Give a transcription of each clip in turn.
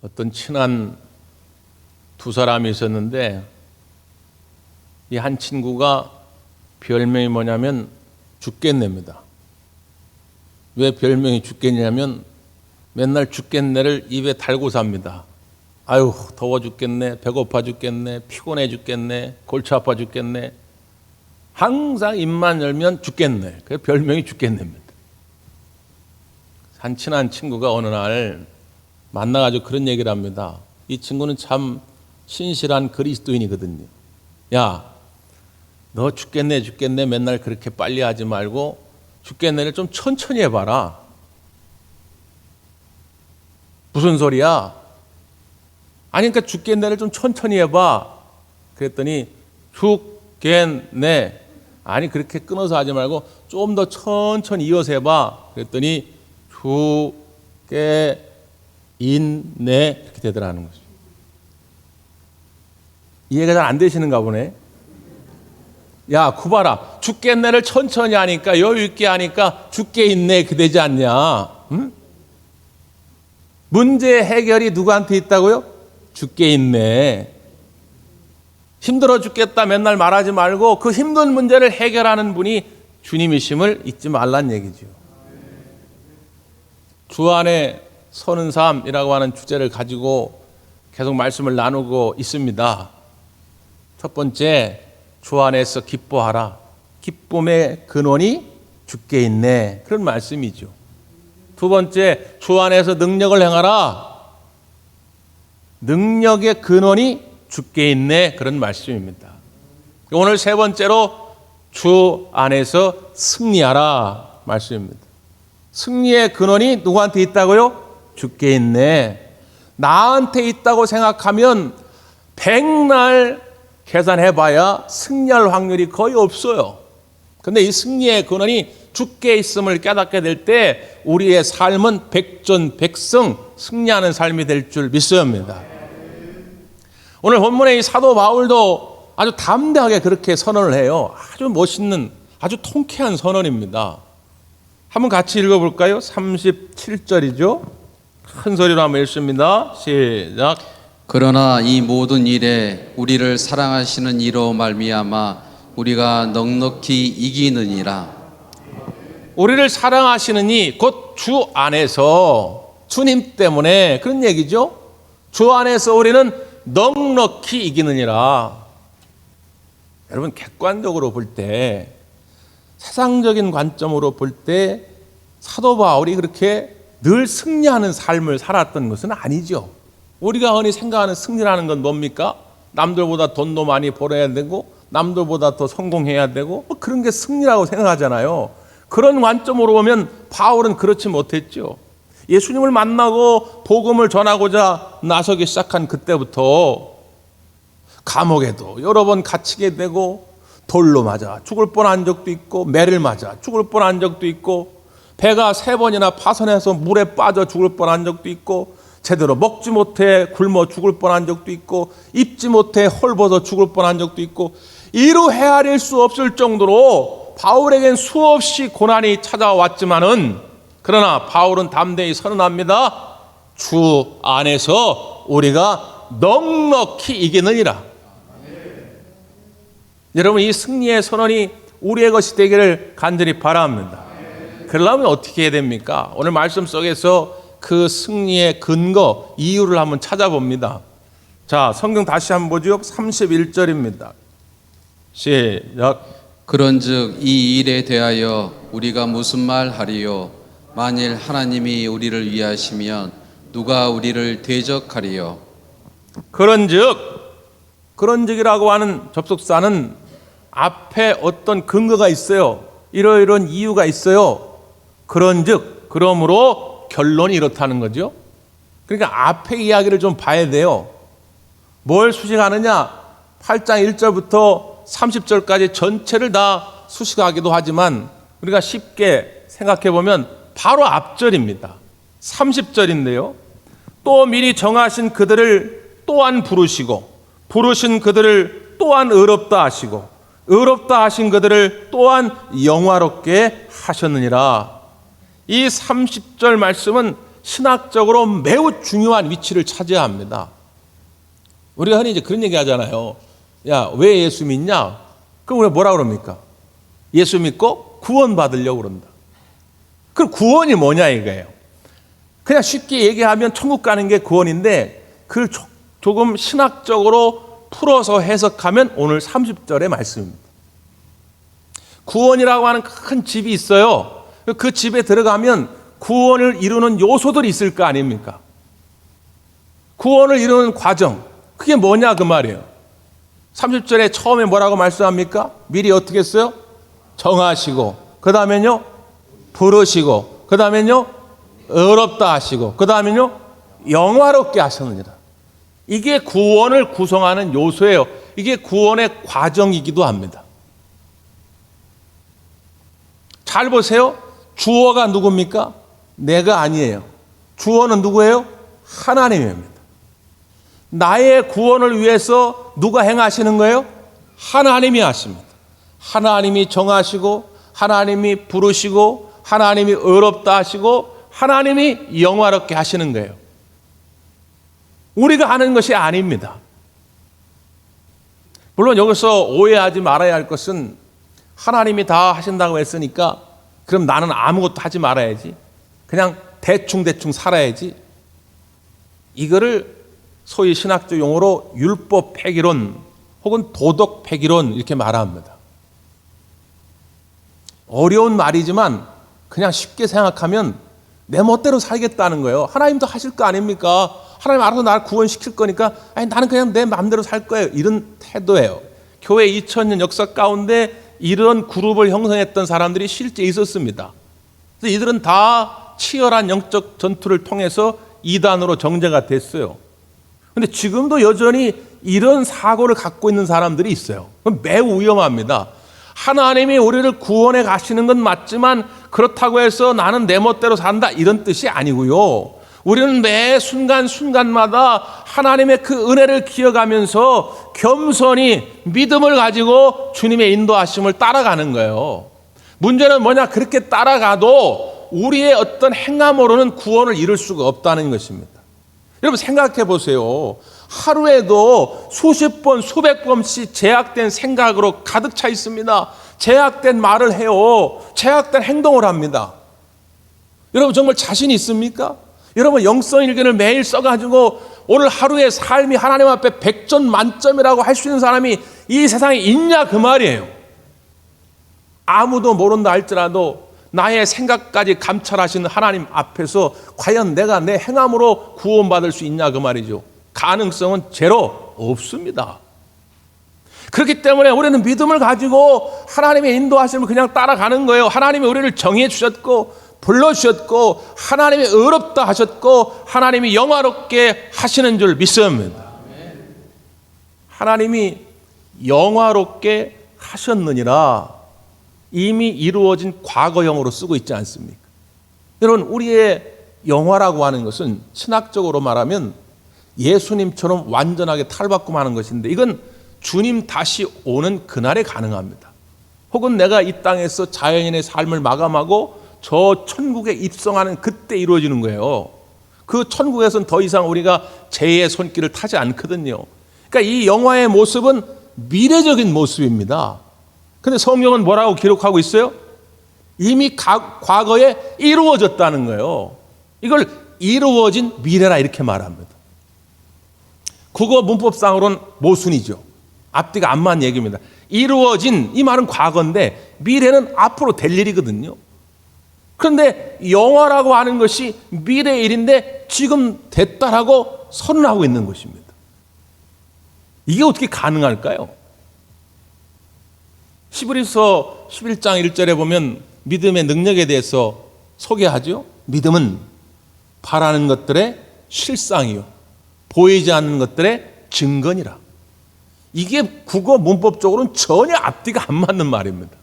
어떤 친한 두 사람이 있었는데 이 한 친구가 별명이 뭐냐면 죽겠네입니다. 왜 별명이 죽겠냐면 맨날 죽겠네를 입에 달고 삽니다. 아유, 더워 죽겠네, 배고파 죽겠네, 피곤해 죽겠네, 골치 아파 죽겠네. 항상 입만 열면 죽겠네. 그래서 별명이 죽겠네입니다. 한 친한 친구가 어느 날 만나가지고 그런 얘기를 합니다. 이 친구는 참 신실한 그리스도인이거든요. 야, 너 죽겠네 죽겠네 맨날 그렇게 빨리 하지 말고 죽겠네를 좀 천천히 해봐라. 무슨 소리야? 아니 그러니까 죽겠네를 좀 천천히 해봐. 그랬더니 죽겠네. 아니 그렇게 끊어서 하지 말고 좀 더 천천히 이어서 해봐. 그랬더니 죽겠네 이렇게 되더라는 거죠. 이해가 잘 안 되시는가 보네. 야, 구봐라. 죽겠네를 천천히 하니까 여유 있게 하니까 죽겠네 그 되지 않냐? 응? 문제 해결이 누구한테 있다고요? 죽겠네. 힘들어 죽겠다 맨날 말하지 말고 그 힘든 문제를 해결하는 분이 주님이심을 잊지 말란 얘기죠. 주 안에 서는 삶이라고 하는 주제를 가지고 계속 말씀을 나누고 있습니다. 첫 번째, 주 안에서 기뻐하라. 기쁨의 근원이 주께 있네. 그런 말씀이죠. 두 번째, 주 안에서 능력을 행하라. 능력의 근원이 주께 있네. 그런 말씀입니다. 오늘 세 번째로 주 안에서 승리하라 말씀입니다. 승리의 근원이 누구한테 있다고요? 주께 있네. 나한테 있다고 생각하면 백날 계산해봐야 승리할 확률이 거의 없어요. 그런데 이 승리의 근원이 주께 있음을 깨닫게 될 때 우리의 삶은 백전백승 승리하는 삶이 될 줄 믿습니다. 오늘 본문의 이 사도 바울도 아주 담대하게 그렇게 선언을 해요. 아주 멋있는, 아주 통쾌한 선언입니다. 한번 같이 읽어볼까요? 37절이죠. 큰 소리로 한번 읽습니다. 시작. 그러나 이 모든 일에 우리를 사랑하시는 이로 말미암아 우리가 넉넉히 이기느니라. 우리를 사랑하시는 이 곧 주 안에서 주님 때문에 그런 얘기죠. 주 안에서 우리는 넉넉히 이기느니라. 여러분 객관적으로 볼 때 세상적인 관점으로 볼 때 사도 바울이 그렇게 늘 승리하는 삶을 살았던 것은 아니죠. 우리가 흔히 생각하는 승리라는 건 뭡니까? 남들보다 돈도 많이 벌어야 되고 남들보다 더 성공해야 되고 뭐 그런 게 승리라고 생각하잖아요. 그런 관점으로 보면 바울은 그렇지 못했죠. 예수님을 만나고 복음을 전하고자 나서기 시작한 그때부터 감옥에도 여러 번 갇히게 되고 돌로 맞아 죽을 뻔한 적도 있고 매를 맞아 죽을 뻔한 적도 있고 배가 3번이나 파선해서 물에 빠져 죽을 뻔한 적도 있고 제대로 먹지 못해 굶어 죽을 뻔한 적도 있고 입지 못해 헐벗어 죽을 뻔한 적도 있고 이루 헤아릴 수 없을 정도로 바울에겐 수없이 고난이 찾아왔지만은 그러나 바울은 담대히 선언합니다. 주 안에서 우리가 넉넉히 이기느니라. 여러분 이 승리의 선언이 우리의 것이 되기를 간절히 바랍니다. 그러려면 어떻게 해야 됩니까? 오늘 말씀 속에서 그 승리의 근거, 이유를 한번 찾아봅니다. 자, 성경 다시 한번 보죠. 31절입니다. 시작. 그런즉 이 일에 대하여 우리가 무슨 말 하리요? 만일 하나님이 우리를 위하시면 누가 우리를 대적하리요? 그런즉이라고 하는 접속사는 앞에 어떤 근거가 있어요. 이러이러한 이유가 있어요. 그런즉, 그러므로 결론이 이렇다는 거죠. 그러니까 앞에 이야기를 좀 봐야 돼요. 뭘 수식하느냐? 8장 1절부터 30절까지 전체를 다 수식하기도 하지만 우리가 쉽게 생각해 보면 바로 앞절입니다. 30절인데요. 또 미리 정하신 그들을 또한 부르시고 부르신 그들을 또한 의롭다 하시고 의롭다 하신 그들을 또한 영화롭게 하셨느니라. 이 30절 말씀은 신학적으로 매우 중요한 위치를 차지합니다. 우리가 흔히 이제 그런 얘기 하잖아요. 야, 왜 예수 믿냐? 그럼 우리가 뭐라 그럽니까? 예수 믿고 구원 받으려고 그런다. 그 구원이 뭐냐 이거예요. 그냥 쉽게 얘기하면 천국 가는 게 구원인데 그걸 조금 신학적으로 풀어서 해석하면 오늘 30절의 말씀입니다. 구원이라고 하는 큰 집이 있어요. 그 집에 들어가면 구원을 이루는 요소들이 있을 거 아닙니까? 구원을 이루는 과정, 그게 뭐냐 그 말이에요. 30절에 처음에 뭐라고 말씀합니까? 미리 어떻게 했어요? 정하시고, 그 다음에는요 부르시고, 그 다음에는요 의롭다 하시고, 그 다음에는요 영화롭게 하셨느니라. 이게 구원을 구성하는 요소예요. 이게 구원의 과정이기도 합니다. 잘 보세요. 주어가 누굽니까? 내가 아니에요. 주어는 누구예요? 하나님입니다. 나의 구원을 위해서 누가 행하시는 거예요? 하나님이 하십니다. 하나님이 정하시고, 하나님이 부르시고, 하나님이 의롭다 하시고, 하나님이 영화롭게 하시는 거예요. 우리가 하는 것이 아닙니다. 물론 여기서 오해하지 말아야 할 것은 하나님이 다 하신다고 했으니까 그럼 나는 아무것도 하지 말아야지, 그냥 대충 살아야지, 이거를 소위 신학적 용어로 율법 폐기론 혹은 도덕 폐기론 이렇게 말합니다. 어려운 말이지만 그냥 쉽게 생각하면 내 멋대로 살겠다는 거예요. 하나님도 하실 거 아닙니까? 하나님 알아서 나를 구원시킬 거니까 나는 그냥 내 마음대로 살 거예요. 이런 태도예요. 교회 2000년 역사 가운데 이런 그룹을 형성했던 사람들이 실제 있었습니다. 그래서 이들은 다 치열한 영적 전투를 통해서 이단으로 정제가 됐어요. 그런데 지금도 여전히 이런 사고를 갖고 있는 사람들이 있어요. 그건 매우 위험합니다. 하나님이 우리를 구원해 가시는 건 맞지만 그렇다고 해서 나는 내 멋대로 산다 이런 뜻이 아니고요. 우리는 매 순간순간마다 하나님의 그 은혜를 기억하면서 겸손히 믿음을 가지고 주님의 인도하심을 따라가는 거예요. 문제는 뭐냐? 그렇게 따라가도 우리의 어떤 행함으로는 구원을 이룰 수가 없다는 것입니다. 여러분 생각해 보세요. 하루에도 수십 번, 수백 번씩 제약된 생각으로 가득 차 있습니다. 제약된 말을 해요. 제약된 행동을 합니다. 여러분 정말 자신 있습니까? 여러분 영성일기를 매일 써가지고 오늘 하루의 삶이 하나님 앞에 100점 만점이라고 할 수 있는 사람이 이 세상에 있냐 그 말이에요. 아무도 모른다 할지라도 나의 생각까지 감찰하시는 하나님 앞에서 과연 내가 내 행함으로 구원받을 수 있냐 그 말이죠. 가능성은 제로 없습니다. 그렇기 때문에 우리는 믿음을 가지고 하나님의 인도하심을 그냥 따라가는 거예요. 하나님이 우리를 정해 주셨고 불러주셨고 하나님이 의롭다 하셨고 하나님이 영화롭게 하시는 줄 믿습니다. 하나님이 영화롭게 하셨느니라 이미 이루어진 과거형으로 쓰고 있지 않습니까? 여러분 우리의 영화라고 하는 것은 신학적으로 말하면 예수님처럼 완전하게 탈바꿈하는 것인데 이건 주님 다시 오는 그날에 가능합니다. 혹은 내가 이 땅에서 자연인의 삶을 마감하고 저 천국에 입성하는 그때 이루어지는 거예요. 그 천국에서는 더 이상 우리가 죄의 손길을 타지 않거든요. 그러니까 이 영화의 모습은 미래적인 모습입니다. 근데 성경은 뭐라고 기록하고 있어요? 이미 과거에 이루어졌다는 거예요. 이걸 이루어진 미래라 이렇게 말합니다. 국어 문법상으로는 모순이죠. 앞뒤가 안 맞는 얘기입니다. 이루어진 이 말은 과거인데 미래는 앞으로 될 일이거든요. 그런데 영화라고 하는 것이 미래의 일인데 지금 됐다라고 선언하고 있는 것입니다. 이게 어떻게 가능할까요? 히브리서 11장 1절에 보면 믿음의 능력에 대해서 소개하죠. 믿음은 바라는 것들의 실상이요 보이지 않는 것들의 증거니라. 이게 국어 문법적으로는 전혀 앞뒤가 안 맞는 말입니다.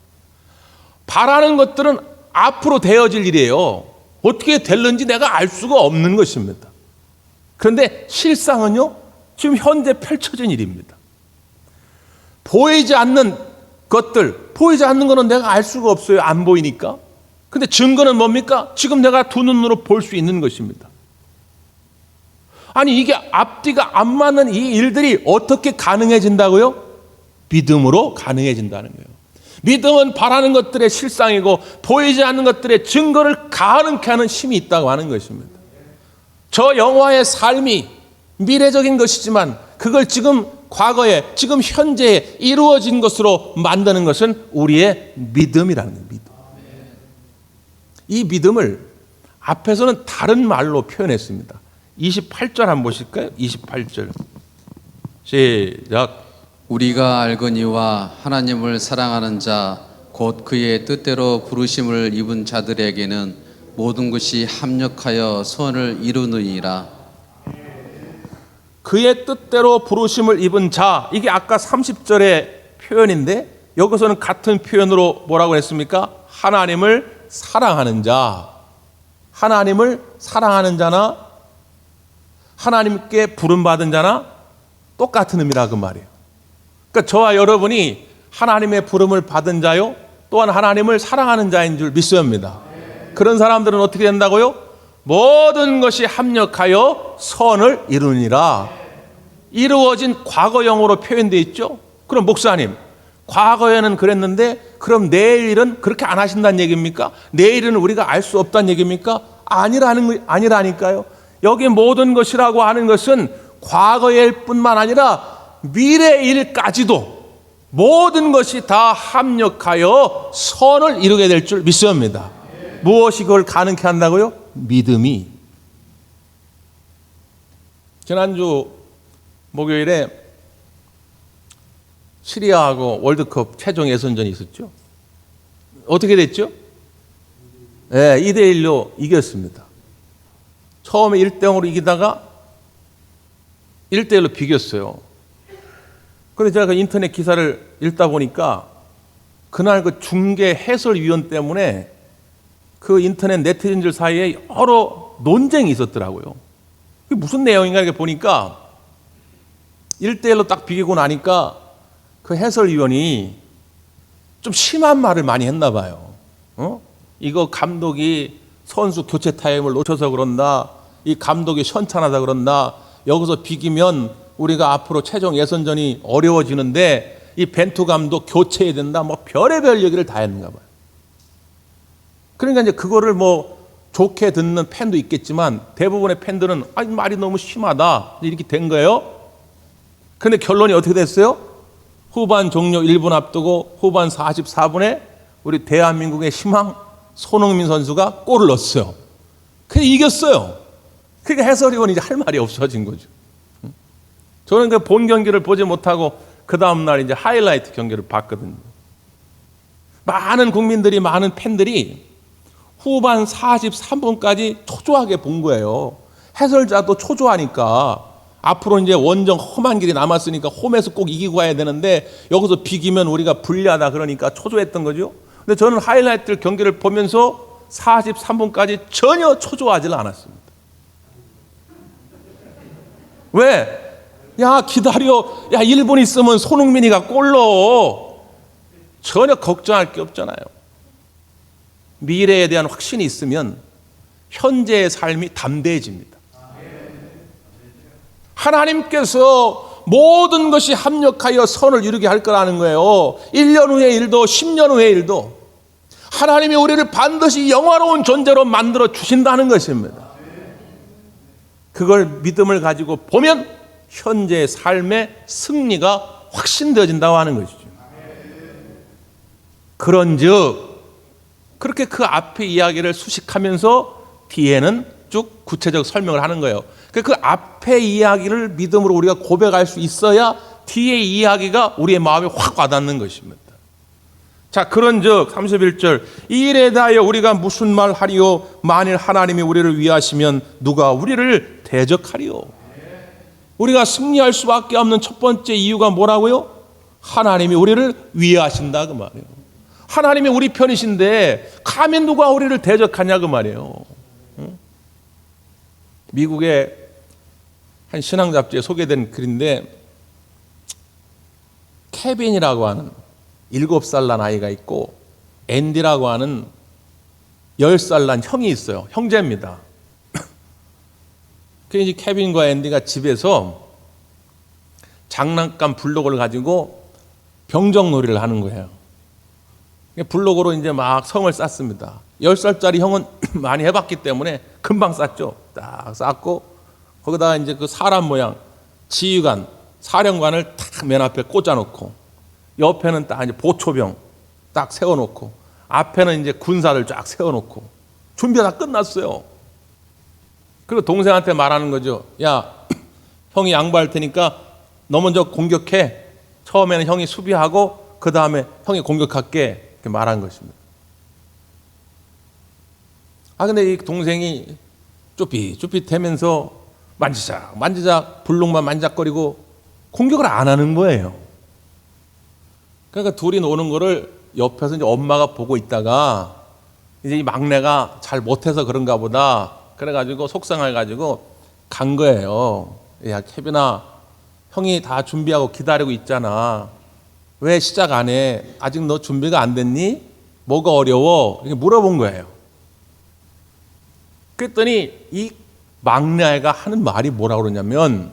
바라는 것들은 앞으로 되어질 일이에요. 어떻게 될는지 내가 알 수가 없는 것입니다. 그런데 실상은요 지금 현재 펼쳐진 일입니다. 보이지 않는 것들, 보이지 않는 것은 내가 알 수가 없어요. 안 보이니까. 근데 증거는 뭡니까? 지금 내가 두 눈으로 볼 수 있는 것입니다. 아니 이게 앞뒤가 안 맞는 이 일들이 어떻게 가능해진다고요? 믿음으로 가능해진다는 거예요. 믿음은 바라는 것들의 실상이고 보이지 않는 것들의 증거를 가능케 하는 힘이 있다고 하는 것입니다. 저 영화의 삶이 미래적인 것이지만 그걸 지금 과거에, 지금 현재에 이루어진 것으로 만드는 것은 우리의 믿음이라는 거예요. 믿음. 이 믿음을 앞에서는 다른 말로 표현했습니다. 28절 한번 보실까요? 28절 시작. 우리가 알거니와 하나님을 사랑하는 자 곧 그의 뜻대로 부르심을 입은 자들에게는 모든 것이 합력하여 소원을 이루느니라. 그의 뜻대로 부르심을 입은 자, 이게 아까 30절의 표현인데 여기서는 같은 표현으로 뭐라고 했습니까? 하나님을 사랑하는 자. 하나님을 사랑하는 자나 하나님께 부름받은 자나 똑같은 의미라 그 말이에요. 그러니까 저와 여러분이 하나님의 부름을 받은 자요, 또한 하나님을 사랑하는 자인 줄 믿습니다. 그런 사람들은 어떻게 된다고요? 모든 것이 합력하여 선을 이루니라. 이루어진 과거형으로 표현되어 있죠. 그럼 목사님, 과거에는 그랬는데 그럼 내일은 그렇게 안 하신다는 얘기입니까? 내일은 우리가 알 수 없다는 얘기입니까? 아니라니까요. 여기 모든 것이라고 하는 것은 과거일 뿐만 아니라 미래일까지도 모든 것이 다 합력하여 선을 이루게 될 줄 믿습니다. 무엇이 그걸 가능케 한다고요? 믿음이. 지난주 목요일에 시리아하고 월드컵 최종 예선전이 있었죠. 어떻게 됐죠? 네, 2대1로 이겼습니다. 처음에 1대0으로 이기다가 1대1로 비겼어요. 그런데 제가 그 인터넷 기사를 읽다 보니까 그날 그 중계 해설위원 때문에 그 인터넷 네티즌들 사이에 여러 논쟁이 있었더라고요. 그게 무슨 내용인가 이렇게 보니까 1대1로 딱 비기고 나니까 그 해설위원이 좀 심한 말을 많이 했나 봐요. 이거 감독이 선수 교체 타임을 놓쳐서 그런다. 이 감독이 현찬하다 그런다. 여기서 비기면 우리가 앞으로 최종 예선전이 어려워지는데 이 벤투 감독 교체해야 된다. 뭐 별의별 얘기를 다 했는가 봐요. 그러니까 이제 그거를 뭐 좋게 듣는 팬도 있겠지만 대부분의 팬들은 아니 말이 너무 심하다. 이렇게 된 거예요. 그런데 결론이 어떻게 됐어요? 후반 종료 1분 앞두고 후반 44분에 우리 대한민국의 희망 손흥민 선수가 골을 넣었어요. 그래서 이겼어요. 그러니까 해설위원이 이제 할 말이 없어진 거죠. 저는 그 본 경기를 보지 못하고 그 다음날 이제 하이라이트 경기를 봤거든요. 많은 국민들이, 많은 팬들이 후반 43분까지 초조하게 본 거예요. 해설자도 초조하니까 앞으로 이제 원정 험한 길이 남았으니까 홈에서 꼭 이기고 가야 되는데 여기서 비기면 우리가 불리하다 그러니까 초조했던 거죠. 근데 저는 하이라이트 경기를 보면서 43분까지 전혀 초조하지 않았습니다. 왜? 야 기다려. 야 1분 있으면 손흥민이가 골 넣어. 전혀 걱정할 게 없잖아요. 미래에 대한 확신이 있으면 현재의 삶이 담대해집니다. 하나님께서 모든 것이 합력하여 선을 이루게 할 거라는 거예요. 1년 후의 일도 10년 후의 일도 하나님이 우리를 반드시 영화로운 존재로 만들어 주신다는 것입니다. 그걸 믿음을 가지고 보면 현재의 삶의 승리가 확신되어진다고 하는 것이죠. 그런즉 그렇게 그 앞의 이야기를 수식하면서 뒤에는 쭉 구체적 설명을 하는 거예요. 그 앞의 이야기를 믿음으로 우리가 고백할 수 있어야 뒤의 이야기가 우리의 마음에 확 와닿는 것입니다. 자, 그런즉 31절 이 일에 대하여 우리가 무슨 말 하리요? 만일 하나님이 우리를 위하시면 누가 우리를 대적하리요? 우리가 승리할 수밖에 없는 첫 번째 이유가 뭐라고요? 하나님이 우리를 위하신다 그 말이에요. 하나님이 우리 편이신데 감히 누가 우리를 대적하냐 그 말이에요. 미국의 한 신앙 잡지에 소개된 글인데 케빈이라고 하는 7살 난 아이가 있고 앤디라고 하는 10살 난 형이 있어요. 형제입니다. 그래서 케빈과 앤디가 집에서 장난감 블록을 가지고 병정놀이를 하는 거예요. 블록으로 이제 막 성을 쌓습니다. 10살짜리 형은 많이 해봤기 때문에 금방 쌓죠. 딱 쌓고 거기다가 이제 그 사람 모양 지휘관, 사령관을 딱 맨 앞에 꽂아놓고 옆에는 딱 이제 보초병 딱 세워놓고 앞에는 이제 군사를 쫙 세워놓고 준비가 다 끝났어요. 그리고 동생한테 말하는 거죠. 야, 형이 양보할 테니까 너 먼저 공격해. 처음에는 형이 수비하고 그 다음에 형이 공격할게. 이렇게 말한 것입니다. 근데 이 동생이 쭈삣쭈삣대면서 만지작 블록만 만지작거리고 공격을 안 하는 거예요. 그러니까 둘이 노는 거를 옆에서 이제 엄마가 보고 있다가 이제 이 막내가 잘 못해서 그런가 보다. 그래가지고 속상해가지고 간 거예요. 야, 케빈아, 형이 다 준비하고 기다리고 있잖아. 왜 시작 안 해? 아직 너 준비가 안 됐니? 뭐가 어려워? 이렇게 물어본 거예요. 그랬더니 이 막내아이가 하는 말이 뭐라고 그러냐면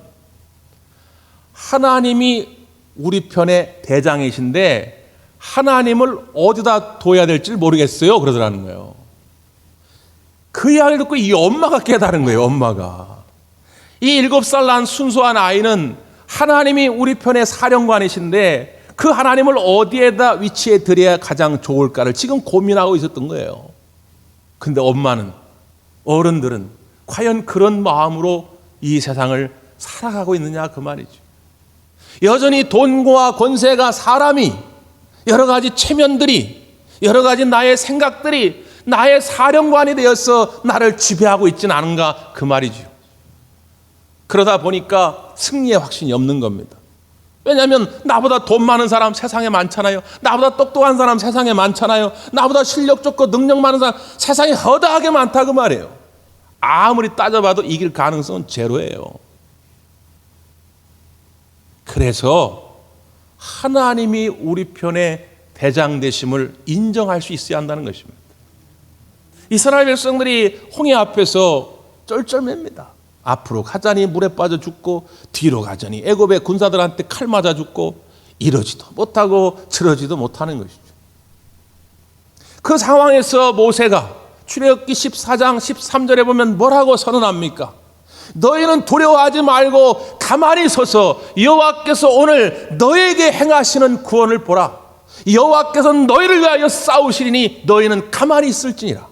하나님이 우리 편의 대장이신데 하나님을 어디다 둬야 될지 모르겠어요. 그러더라는 거예요. 그 이야기를 듣고 이 엄마가 깨달은 거예요. 엄마가. 이 7살 난 순수한 아이는 하나님이 우리 편의 사령관이신데 그 하나님을 어디에다 위치해 드려야 가장 좋을까를 지금 고민하고 있었던 거예요. 근데 엄마는, 어른들은 과연 그런 마음으로 이 세상을 살아가고 있느냐 그 말이죠. 여전히 돈과 권세가 사람이 여러 가지 체면들이 여러 가지 나의 생각들이 나의 사령관이 되어서 나를 지배하고 있지는 않은가 그 말이죠. 그러다 보니까 승리의 확신이 없는 겁니다. 왜냐하면 나보다 돈 많은 사람 세상에 많잖아요. 나보다 똑똑한 사람 세상에 많잖아요. 나보다 실력 좋고 능력 많은 사람 세상에 허다하게 많다 그 말이에요. 아무리 따져봐도 이길 가능성은 제로예요. 그래서 하나님이 우리 편의 대장 되심을 인정할 수 있어야 한다는 것입니다. 이스라엘 백성들이 홍해 앞에서 쩔쩔맵니다. 앞으로 가자니 물에 빠져 죽고 뒤로 가자니 애굽의 군사들한테 칼 맞아 죽고 이러지도 못하고 저러지도 못하는 것이죠. 그 상황에서 모세가 출애굽기 14장 13절에 보면 뭐라고 선언합니까? 너희는 두려워하지 말고 가만히 서서 여호와께서 오늘 너에게 행하시는 구원을 보라. 여호와께서는 너희를 위하여 싸우시리니 너희는 가만히 있을지니라.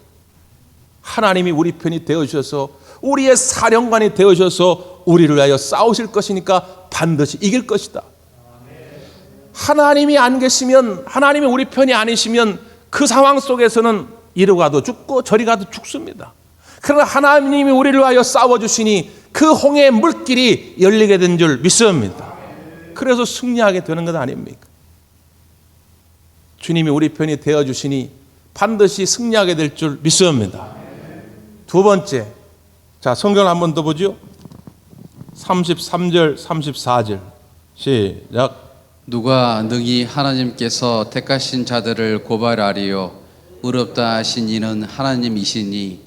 하나님이 우리 편이 되어주셔서 우리의 사령관이 되어주셔서 우리를 위하여 싸우실 것이니까 반드시 이길 것이다. 하나님이 안 계시면, 하나님이 우리 편이 아니시면 그 상황 속에서는 이리 가도 죽고 저리 가도 죽습니다. 그러나 하나님이 우리를 위하여 싸워주시니 그 홍해의 물길이 열리게 된 줄 믿습니다. 그래서 승리하게 되는 것 아닙니까? 주님이 우리 편이 되어주시니 반드시 승리하게 될 줄 믿습니다. 두 번째, 자, 성경을 한 번 더 보죠. 33절, 34절 시작. 누가 능히 하나님께서 택하신 자들을 고발하리요 의롭다 하신 이는 하나님이시니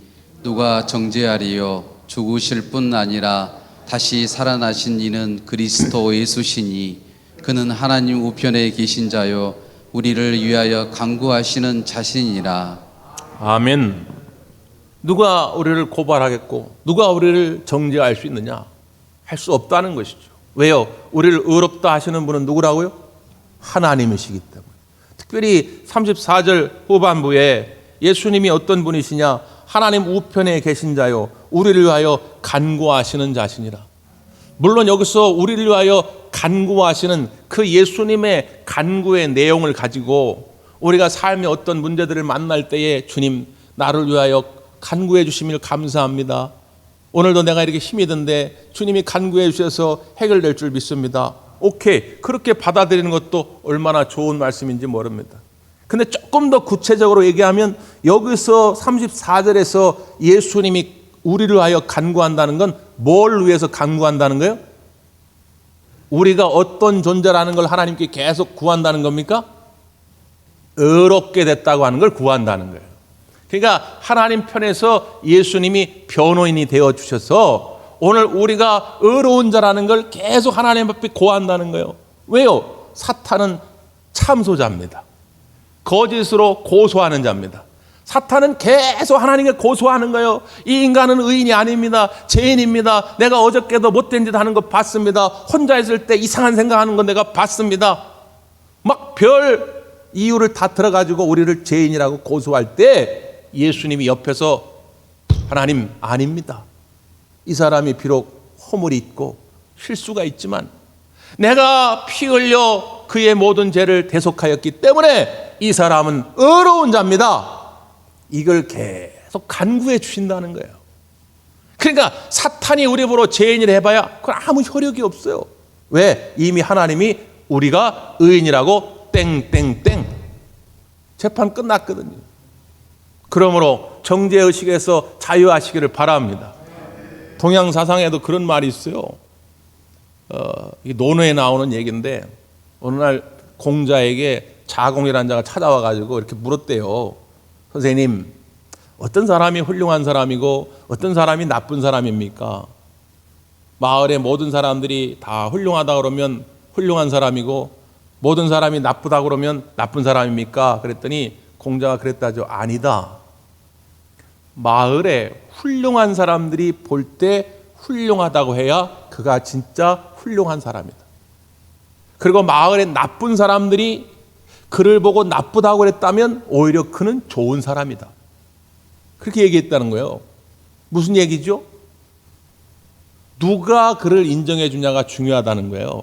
누가 정죄하리요 죽으실 뿐 아니라 다시 살아나신 이는 그리스도 예수시니 그는 하나님 우편에 계신 자요 우리를 위하여 간구하시는 자신이라. 아멘. 누가 우리를 고발하겠고 누가 우리를 정죄할 수 있느냐? 할 수 없다는 것이죠. 왜요? 우리를 의롭다 하시는 분은 누구라고요? 하나님이시기 때문에. 특별히 34절 후반부에 예수님이 어떤 분이시냐? 하나님 우편에 계신 자요 우리를 위하여 간구하시는 자신이라. 물론 여기서 우리를 위하여 간구하시는 그 예수님의 간구의 내용을 가지고 우리가 삶의 어떤 문제들을 만날 때에 주님 나를 위하여 간구해 주심을 감사합니다. 오늘도 내가 이렇게 힘이 든데 주님이 간구해 주셔서 해결될 줄 믿습니다. 오케이, 그렇게 받아들이는 것도 얼마나 좋은 말씀인지 모릅니다. 근데 조금 더 구체적으로 얘기하면 여기서 34절에서 예수님이 우리를 위하여 간구한다는 건 뭘 위해서 간구한다는 거예요? 우리가 어떤 존재라는 걸 하나님께 계속 구한다는 겁니까? 의롭게 됐다고 하는 걸 구한다는 거예요. 그러니까 하나님 편에서 예수님이 변호인이 되어 주셔서 오늘 우리가 의로운 자라는 걸 계속 하나님 앞에 고한다는 거예요. 왜요? 사탄은 참소자입니다. 거짓으로 고소하는 자입니다. 사탄은 계속 하나님께 고소하는 거예요. 이 인간은 의인이 아닙니다. 죄인입니다. 내가 어저께도 못된 짓 하는 거 봤습니다. 혼자 있을 때 이상한 생각하는 거 내가 봤습니다. 막 별 이유를 다 들어가지고 우리를 죄인이라고 고소할 때 예수님이 옆에서 하나님 아닙니다. 이 사람이 비록 허물이 있고 실수가 있지만 내가 피 흘려 그의 모든 죄를 대속하였기 때문에 이 사람은 의로운 자입니다. 이걸 계속 간구해 주신다는 거예요. 그러니까 사탄이 우리 보러 죄인이라 해봐야 그건 아무 효력이 없어요. 왜? 이미 하나님이 우리가 의인이라고 땡땡땡 재판 끝났거든요. 그러므로 정죄의식에서 자유하시기를 바랍니다. 동양 사상에도 그런 말이 있어요. 이 논어에 나오는 얘기인데 어느 날 공자에게 자공이라는 자가 찾아와 가지고 이렇게 물었대요. 선생님, 어떤 사람이 훌륭한 사람이고 어떤 사람이 나쁜 사람입니까? 마을의 모든 사람들이 다 훌륭하다 그러면 훌륭한 사람이고 모든 사람이 나쁘다 그러면 나쁜 사람입니까? 그랬더니 공자가 그랬다죠. 아니다. 마을에 훌륭한 사람들이 볼 때 훌륭하다고 해야 그가 진짜 훌륭한 사람이다. 그리고 마을에 나쁜 사람들이 그를 보고 나쁘다고 그랬다면 오히려 그는 좋은 사람이다. 그렇게 얘기했다는 거예요. 무슨 얘기죠? 누가 그를 인정해 주냐가 중요하다는 거예요.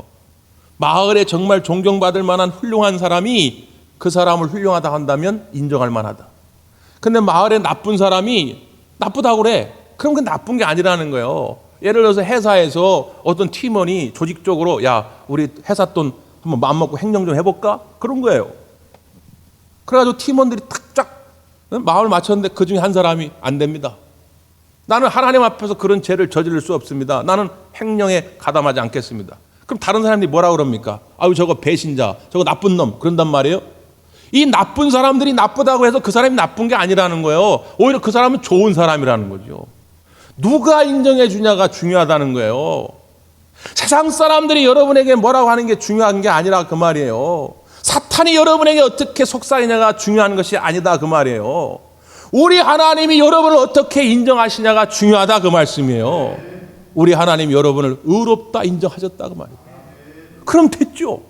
마을에 정말 존경받을 만한 훌륭한 사람이 그 사람을 훌륭하다 한다면 인정할 만하다. 근데 마을에 나쁜 사람이 나쁘다고 그래. 그럼 그건 나쁜 게 아니라는 거예요. 예를 들어서 회사에서 어떤 팀원이 조직적으로 야, 우리 회사 돈 한번 마음 먹고 행정 좀 해볼까? 그런 거예요. 그래가지고 팀원들이 탁쫙 마음을 맞췄는데 그 중에 한 사람이 안 됩니다. 나는 하나님 앞에서 그런 죄를 저지를 수 없습니다. 나는 횡령에 가담하지 않겠습니다. 그럼 다른 사람들이 뭐라 그럽니까? 아유, 저거 배신자, 저거 나쁜 놈, 그런단 말이에요. 이 나쁜 사람들이 나쁘다고 해서 그 사람이 나쁜 게 아니라는 거예요. 오히려 그 사람은 좋은 사람이라는 거죠. 누가 인정해 주냐가 중요하다는 거예요. 세상 사람들이 여러분에게 뭐라고 하는 게 중요한 게 아니라 그 말이에요. 사탄이 여러분에게 어떻게 속삭이냐가 중요한 것이 아니다 그 말이에요. 우리 하나님이 여러분을 어떻게 인정하시냐가 중요하다 그 말씀이에요. 우리 하나님이 여러분을 의롭다 인정하셨다 그 말이에요. 그럼 됐죠.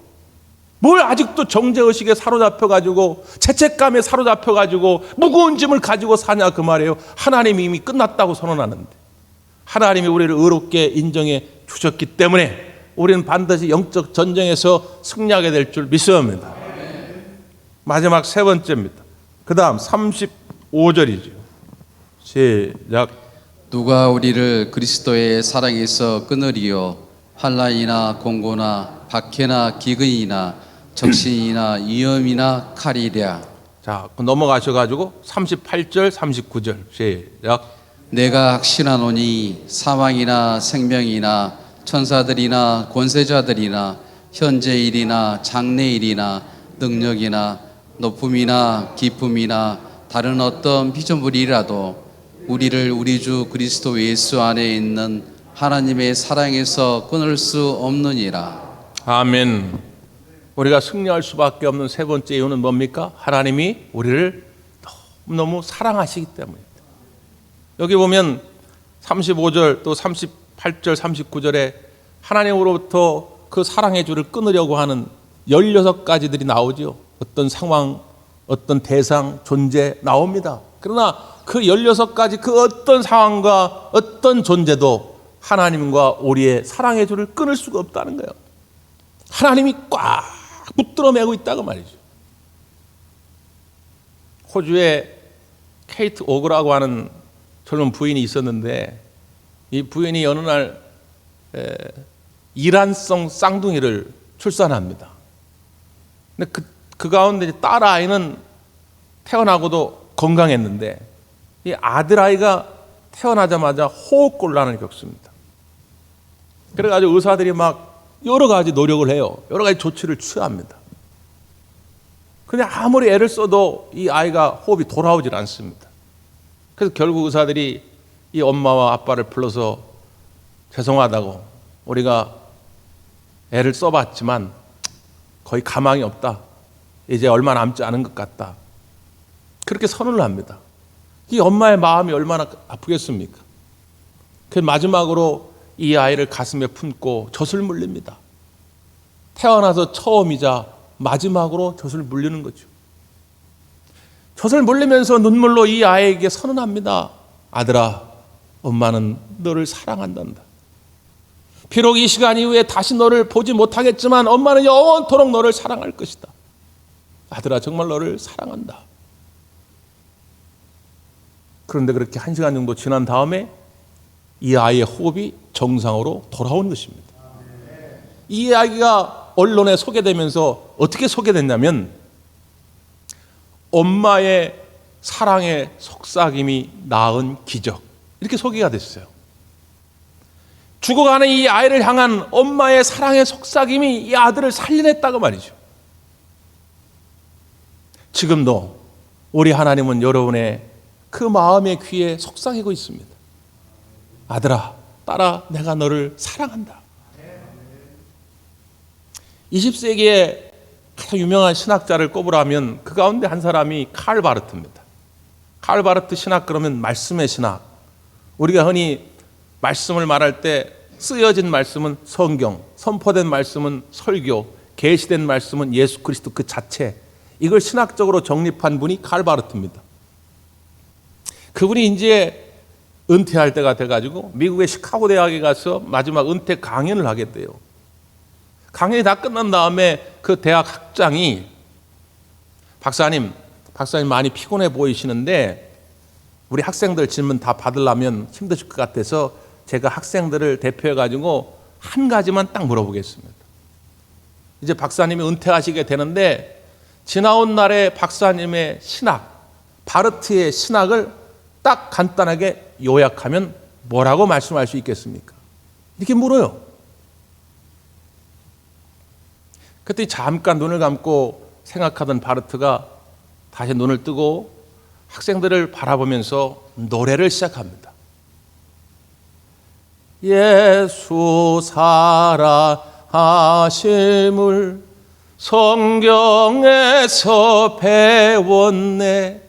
뭘 아직도 정죄의식에 사로잡혀가지고 죄책감에 사로잡혀가지고 무거운 짐을 가지고 사냐 그 말이에요. 하나님이 이미 끝났다고 선언하는데 하나님이 우리를 의롭게 인정해 주셨기 때문에 우리는 반드시 영적 전쟁에서 승리하게 될 줄 믿습니다. 마지막 세 번째입니다. 그 다음 35절이죠. 시작. 누가 우리를 그리스도의 사랑에서 끊으리요? 환난이나 공고나 박해나 기근이나 적신이나 위험이나 칼이랴. 자, 넘어가셔가지고 38절 39절 시작. 내가 확신하노니 사망이나 생명이나 천사들이나 권세자들이나 현재일이나 장래일이나 능력이나 높음이나 깊음이나 다른 어떤 피조물이라도 우리를 우리 주 그리스도 예수 안에 있는 하나님의 사랑에서 끊을 수 없느니라. 아멘. 우리가 승리할 수밖에 없는 세 번째 이유는 뭡니까? 하나님이 우리를 너무 사랑하시기 때문입니다. 여기 보면 35절 또 38절 39절에 하나님으로부터 그 사랑의 줄을 끊으려고 하는 16가지들이 나오죠. 어떤 상황, 어떤 대상, 존재 나옵니다. 그러나 그 16가지 그 어떤 상황과 어떤 존재도 하나님과 우리의 사랑의 줄을 끊을 수가 없다는 거예요. 하나님이 꽉 붙들어 매고 있다고 말이죠. 호주에 케이트 오그라고 하는 젊은 부인이 있었는데 이 부인이 어느 날 이란성 쌍둥이를 출산합니다. 근데 그 가운데 딸 아이는 태어나고도 건강했는데 이 아들 아이가 태어나자마자 호흡곤란을 겪습니다. 그래가지고 의사들이 막 여러 가지 노력을 해요. 여러 가지 조치를 취합니다. 근데 아무리 애를 써도 이 아이가 호흡이 돌아오질 않습니다. 그래서 결국 의사들이 이 엄마와 아빠를 불러서 죄송하다고 우리가 애를 써봤지만 거의 가망이 없다. 이제 얼마 남지 않은 것 같다. 그렇게 선언을 합니다. 이 엄마의 마음이 얼마나 아프겠습니까? 그 마지막으로 이 아이를 가슴에 품고 젖을 물립니다. 태어나서 처음이자 마지막으로 젖을 물리는 거죠. 젖을 물리면서 눈물로 이 아이에게 선언합니다. 아들아, 엄마는 너를 사랑한단다. 비록 이 시간 이후에 다시 너를 보지 못하겠지만 엄마는 영원토록 너를 사랑할 것이다. 아들아, 정말 너를 사랑한다. 그런데 그렇게 1시간 정도 지난 다음에 이 아이의 호흡이 정상으로 돌아온 것입니다. 이 아이가 언론에 소개되면서 어떻게 소개됐냐면 엄마의 사랑의 속삭임이 낳은 기적, 이렇게 소개가 됐어요. 죽어가는 이 아이를 향한 엄마의 사랑의 속삭임이 이 아들을 살려냈다고 말이죠. 지금도 우리 하나님은 여러분의 그 마음의 귀에 속삭이고 있습니다. 아들아, 딸아, 내가 너를 사랑한다. 20세기에 가장 유명한 신학자를 꼽으라면 그 가운데 한 사람이 칼 바르트입니다. 칼 바르트 신학 그러면 말씀의 신학. 우리가 흔히 말씀을 말할 때 쓰여진 말씀은 성경, 선포된 말씀은 설교, 계시된 말씀은 예수 그리스도 그 자체. 이걸 신학적으로 정립한 분이 칼 바르트입니다. 그분이 이제 은퇴할 때가 돼가지고 미국의 시카고 대학에 가서 마지막 은퇴 강연을 하게 돼요. 강연이 다 끝난 다음에 그 대학 학장이 박사님 많이 피곤해 보이시는데 우리 학생들 질문 다 받으려면 힘드실 것 같아서 제가 학생들을 대표해가지고 한 가지만 딱 물어보겠습니다. 이제 박사님이 은퇴하시게 되는데 지나온 날의 박사님의 신학, 바르트의 신학을 딱 간단하게 요약하면 뭐라고 말씀할 수 있겠습니까? 이렇게 물어요. 그때 잠깐 눈을 감고 생각하던 바르트가 다시 눈을 뜨고 학생들을 바라보면서 노래를 시작합니다. 예수 살아하심을 성경에서 배웠네.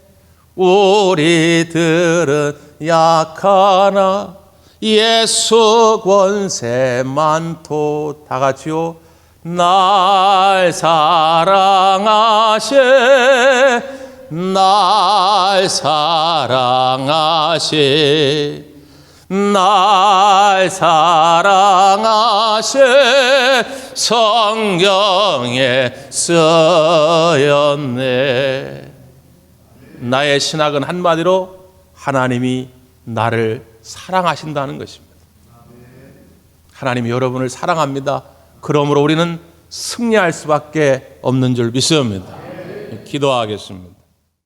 우리들은 약하나 예수 권세 많도. 다 같이요. 날 사랑하시 날 사랑하시 날 사랑하시 성경에 쓰였네. 나의 신학은 한마디로 하나님이 나를 사랑하신다는 것입니다. 하나님이 여러분을 사랑합니다. 그러므로 우리는 승리할 수밖에 없는 줄 믿습니다. 기도하겠습니다.